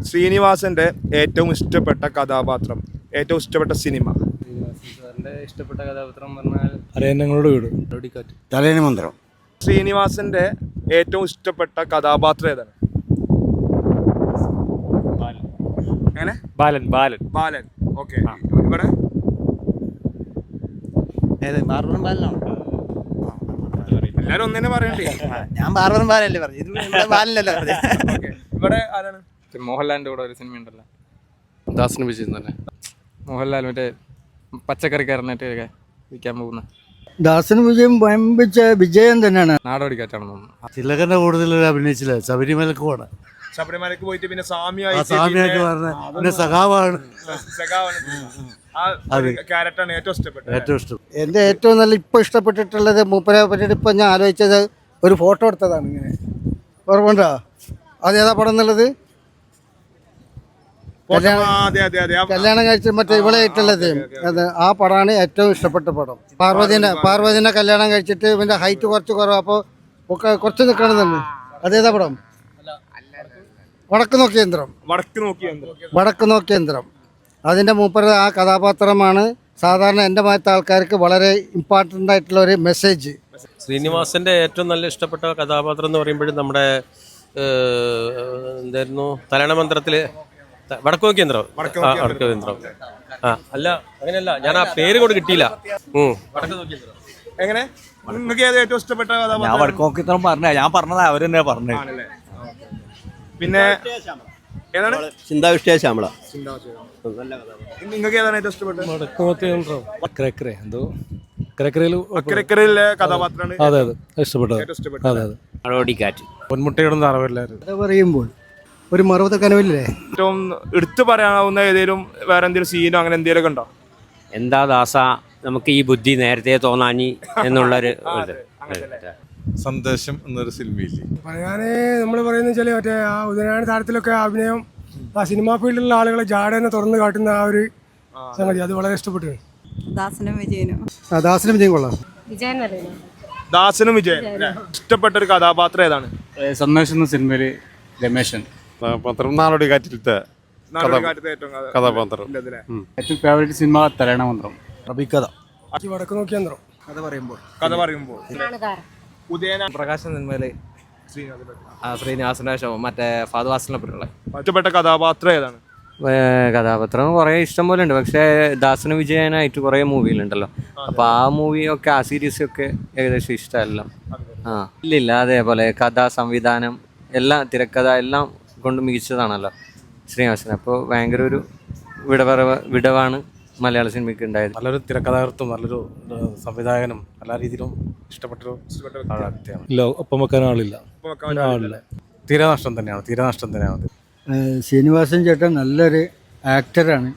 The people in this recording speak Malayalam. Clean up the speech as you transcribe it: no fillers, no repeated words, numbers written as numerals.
ശ്രീനിവാസന്റെ ഏറ്റവും ഇഷ്ടപ്പെട്ട കഥാപാത്രം, ഏറ്റവും ഇഷ്ടപ്പെട്ട സിനിമ. ഇഷ്ടപ്പെട്ട കഥാപാത്രം പറഞ്ഞാൽ അരയന്നങ്ങളുടെ വീട്, തലേണി മന്ത്രം. ശ്രീനിവാസന്റെ ഏറ്റവും ഇഷ്ടപ്പെട്ട കഥാപാത്രം ഏതാണ്? എങ്ങനെ? ബാലൻ. ബാലൻ. ഓക്കെ. ഇവിടെ എല്ലാരും ഒന്നെ പറയണ്ടേ? ഞാൻ ബാർബറും ബാലല്ലേ പറഞ്ഞു, ബാലനല്ലോ പറഞ്ഞു. ഇവിടെ ആരാണ്? മോഹൻലാലിന്റെ കൂടെ ഒരു സിനിമ ഉണ്ടല്ലോ, ദാസനും വിജയൻ തന്നെ. മോഹൻലാൽ മറ്റേ പച്ചക്കറിക്കാരനായിട്ട് വിൽക്കാൻ പോകുന്ന ദാസനും വിജയം വമ്പിച്ച വിജയം തന്നെയാണ്. നാടോടിക്കാറ്റാണെന്ന് തോന്നുന്നു. തിലകന്റെ കൂടുതൽ അഭിനയിച്ചില്ല, ശബരിമലക്ക് പോണ ശബരിമലക്ക് പോയിട്ട് പിന്നെ സ്വാമിയായിട്ട് പറഞ്ഞ പിന്നെ സഖാവാണ്. ക്യാരക്ടറാണ് ഏറ്റവും ഇഷ്ടപ്പെട്ടത്. ഏറ്റവും ഇഷ്ടം എൻ്റെ ഏറ്റവും നല്ല ഇപ്പൊ ഇഷ്ടപ്പെട്ടിട്ടുള്ളത് മൂപ്പരെ പറ്റിയിട്ട് ഇപ്പൊ ഞാൻ ആലോചിച്ചത് ഒരു ഫോട്ടോ എടുത്തതാണ്. ഇങ്ങനെ ഓർമ്മണ്ടോ? അതേതാ പടം എന്നുള്ളത്? കല്യാണം കഴിച്ച് മറ്റേ ഇവിടെ ആയിട്ടുള്ളത് അത് ആ പടമാണ് ഏറ്റവും ഇഷ്ടപ്പെട്ട പടം. പാർവതിനെ കല്യാണം കഴിച്ചിട്ട് ഇവന്റെ ഹൈറ്റ് കുറച്ച് കുറവ്, അപ്പോൾ കുറച്ച് നിൽക്കണമെന്നുണ്ട്. അതേതാ പടം? വടക്ക് നോക്കിയ യന്ത്രം. അതിൻ്റെ മൂപ്പര ആ കഥാപാത്രമാണ് സാധാരണ എൻ്റെ മാറ്റ ആൾക്കാർക്ക് വളരെ ഇമ്പോർട്ടൻ്റ് ആയിട്ടുള്ള ഒരു മെസ്സേജ്. ശ്രീനിവാസന്റെ ഏറ്റവും നല്ല ഇഷ്ടപ്പെട്ട കഥാപാത്രം എന്ന് പറയുമ്പോഴും നമ്മുടെ എന്തായിരുന്നു, തലണമന്ത്രത്തില് വടക്ക് നോക്കിയ യന്ത്രം. അല്ല അങ്ങനെയല്ല, ഞാൻ ആ പേര് കൊണ്ട് കിട്ടിയില്ല. വടക്ക് നോക്കിയ യന്ത്രം. എങ്ങനെ? നിങ്ങൾക്ക് ഏത് ഏറ്റവും ഇഷ്ടപ്പെട്ട കഥാപാത്രം? ഞാൻ വടക്ക് നോക്കി യന്ത്രം ഞാൻ പറഞ്ഞതാ, അവരെന്നെ പറഞ്ഞു. പിന്നെ ഏതാണ്? ചിന്താവിഷ്ടയ ശ്യാമള. നിങ്ങൾക്ക് ഏതാണ് ഏറ്റവും ഇഷ്ടപ്പെട്ടത്? കഥാപാത്രമാണ്. അതെ ഇഷ്ടപ്പെട്ടത്. പൊന്മുട്ടയോടൊന്നും അറിവില്ലായിരുന്നു. അത് പറയുമ്പോൾ ഒരു മറുപടി കനവില്ലേ? ഏറ്റവും എടുത്തു പറയാവുന്ന ഏതെങ്കിലും വേറെ എന്തെങ്കിലും സീനോ അങ്ങനെ എന്തെങ്കിലും ഉണ്ടോ? എന്താ ദാസ നമുക്ക് ഈ ബുദ്ധി നേരത്തെ തോന്നാഞ്ഞി എന്നുള്ളൊരു സന്ദേശം എന്നൊരു സിനിമയില്ലേ പറയാനേ നമ്മൾ പറയുന്ന വെച്ചാൽ മറ്റേ ആ ഉദയനാരായണ താരത്തിലൊക്കെ അഭിനയം, ആ സിനിമാ ഫീൽഡിലുള്ള ആളുകളെ ജാടനെ തുറന്ന് കാട്ടുന്ന ആ ഒരു സംഗതി അത് വളരെ ഇഷ്ടപ്പെട്ടു. ദാസനും വിജയം കൊള്ളാം. ദാസനും വിജയൻ. ഇഷ്ടപ്പെട്ട ഒരു കഥാപാത്രം ഏതാണ്? സന്ദേശം എന്ന സിനിമയില് രമേശൻ. നാടോടി കാറ്റിലത്തെ കഥാപാത്രം. ഏറ്റവും ഫേവറേറ്റ് സിനിമ തലണമന്ത്രം. വടക്ക് നോക്കിയ യന്ത്രം. കഥ പറയുമ്പോൾ പ്രകാശൻ സിനിമയില് ശ്രീനിവാസന്റെ ശേഷം മറ്റേ ഫാദുവാസിനെ പറ്റിയുള്ള ഇഷ്ടപ്പെട്ട കഥാപാത്രം ഏതാണ്? കഥാപാത്രം കുറേ ഇഷ്ടം പോലെ ഉണ്ട്. പക്ഷേ ദാസനും വിജയനായിട്ട് കുറേ മൂവിയിലുണ്ടല്ലോ, അപ്പോൾ ആ മൂവിയൊക്കെ ആ സീരീസൊക്കെ ഏകദേശം ഇഷ്ടമല്ല. ഇല്ല അതേപോലെ കഥ, സംവിധാനം എല്ലാം, തിരക്കഥ എല്ലാം കൊണ്ട് മികച്ചതാണല്ലോ ശ്രീനിവാസൻ. അപ്പോൾ ഭയങ്കര ഒരു വിടവാണ് മലയാള സിനിമയ്ക്ക് ഉണ്ടായത്. നല്ലൊരു തിരക്കഥാകൃത്തും നല്ലൊരു സംവിധായകനും എല്ലാ രീതിയിലും ഇഷ്ടപ്പെട്ടൊരു ഇല്ല, ഒപ്പം വെക്കാൻ ആളില്ല. തീരെ നഷ്ടം തന്നെയാണ്. ശ്രീനിവാസൻ ചേട്ടൻ നല്ലൊരു ആക്ടറാണ്.